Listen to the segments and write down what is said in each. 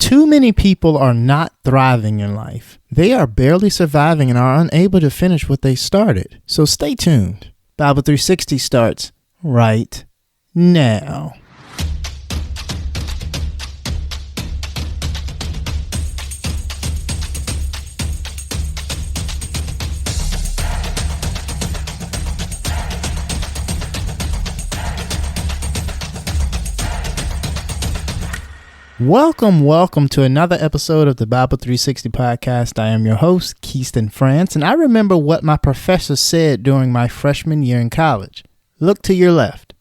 Too many people are not thriving in life. They are barely surviving and are unable to finish what they started. So stay tuned. Bible 360 starts right now. Welcome to another episode of the Bible 360 podcast. I am your host, Keyston France, and I remember what my professor said during my freshman year in college. Look to your left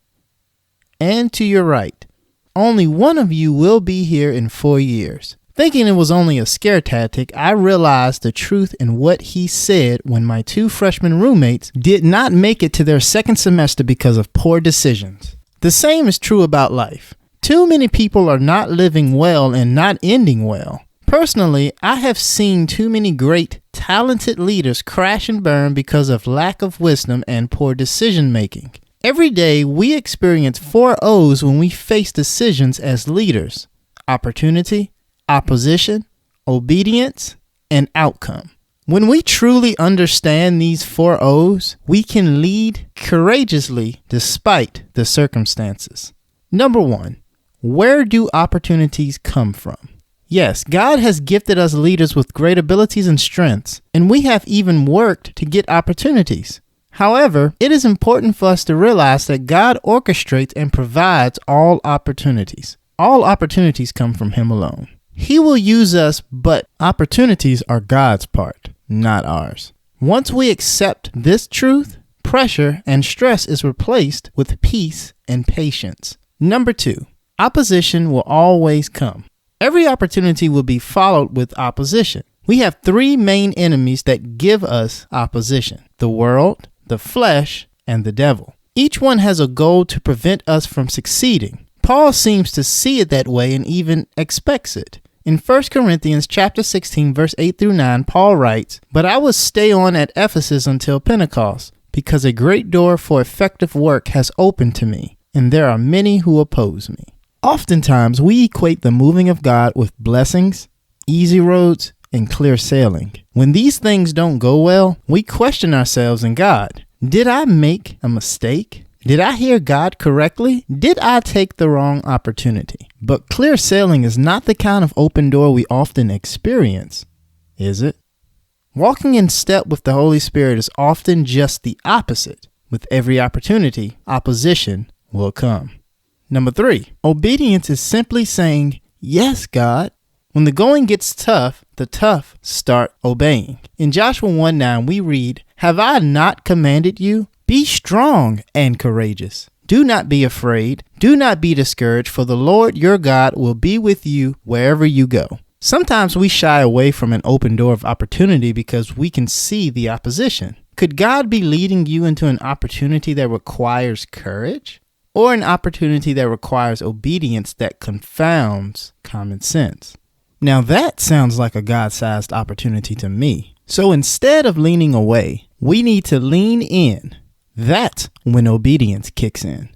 and to your right. Only one of you will be here in 4 years. Thinking it was only a scare tactic, I realized the truth in what he said when my two freshman roommates did not make it to their second semester because of poor decisions. The same is true about life. Too many people are not living well and not ending well. Personally, I have seen too many great, talented leaders crash and burn because of lack of wisdom and poor decision making. Every day, we experience 4 O's when we face decisions as leaders: opportunity, opposition, obedience, and outcome. When we truly understand these 4 O's, we can lead courageously despite the circumstances. Number 1. Where do opportunities come from? Yes, God has gifted us leaders with great abilities and strengths, and we have even worked to get opportunities. However, it is important for us to realize that God orchestrates and provides all opportunities. All opportunities come from Him alone. He will use us, but opportunities are God's part, not ours. Once we accept this truth, pressure and stress is replaced with peace and patience. Number 2. Opposition will always come. Every opportunity will be followed with opposition. We have 3 main enemies that give us opposition: the world, the flesh, and the devil. Each one has a goal to prevent us from succeeding. Paul seems to see it that way and even expects it. In 1 Corinthians chapter 16, verse 8 through 9, Paul writes, "But I will stay on at Ephesus until Pentecost, because a great door for effective work has opened to me, and there are many who oppose me." Oftentimes, we equate the moving of God with blessings, easy roads, and clear sailing. When these things don't go well, we question ourselves and God. Did I make a mistake? Did I hear God correctly? Did I take the wrong opportunity? But clear sailing is not the kind of open door we often experience, is it? Walking in step with the Holy Spirit is often just the opposite. With every opportunity, opposition will come. Number 3, obedience is simply saying, "Yes, God." When the going gets tough, the tough start obeying. In Joshua 1:9, we read, "Have I not commanded you? Be strong and courageous. Do not be afraid. Do not be discouraged, for the Lord your God will be with you wherever you go." Sometimes we shy away from an open door of opportunity because we can see the opposition. Could God be leading you into an opportunity that requires courage? Or an opportunity that requires obedience that confounds common sense? Now that sounds like a God-sized opportunity to me. So instead of leaning away, we need to lean in. That's when obedience kicks in.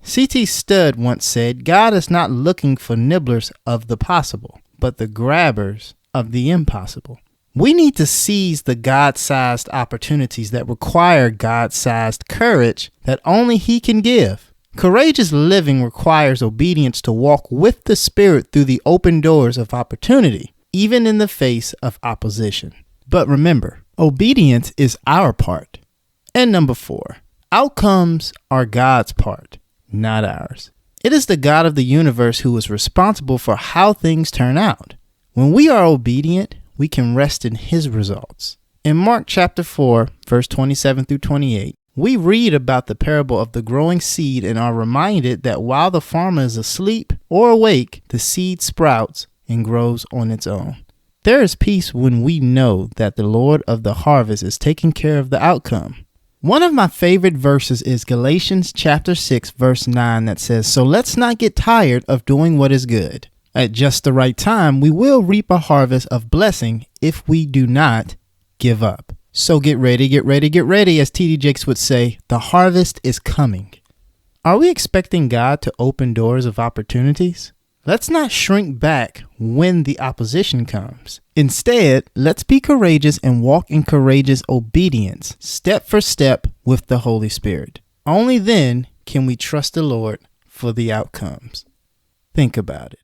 C.T. Studd once said, "God is not looking for nibblers of the possible, but the grabbers of the impossible." We need to seize the God-sized opportunities that require God-sized courage that only He can give. Courageous living requires obedience to walk with the Spirit through the open doors of opportunity, even in the face of opposition. But remember, obedience is our part. And number 4, outcomes are God's part, not ours. It is the God of the universe who is responsible for how things turn out. When we are obedient, we can rest in His results. In Mark chapter 4, verse 27 through 28, we read about the parable of the growing seed and are reminded that while the farmer is asleep or awake, the seed sprouts and grows on its own. There is peace when we know that the Lord of the harvest is taking care of the outcome. One of my favorite verses is Galatians chapter 6, verse 9 that says, "So let's not get tired of doing what is good. At just the right time, we will reap a harvest of blessing if we do not give up." So get ready, as T.D. Jakes would say, the harvest is coming. Are we expecting God to open doors of opportunities? Let's not shrink back when the opposition comes. Instead, let's be courageous and walk in courageous obedience, step for step with the Holy Spirit. Only then can we trust the Lord for the outcomes. Think about it.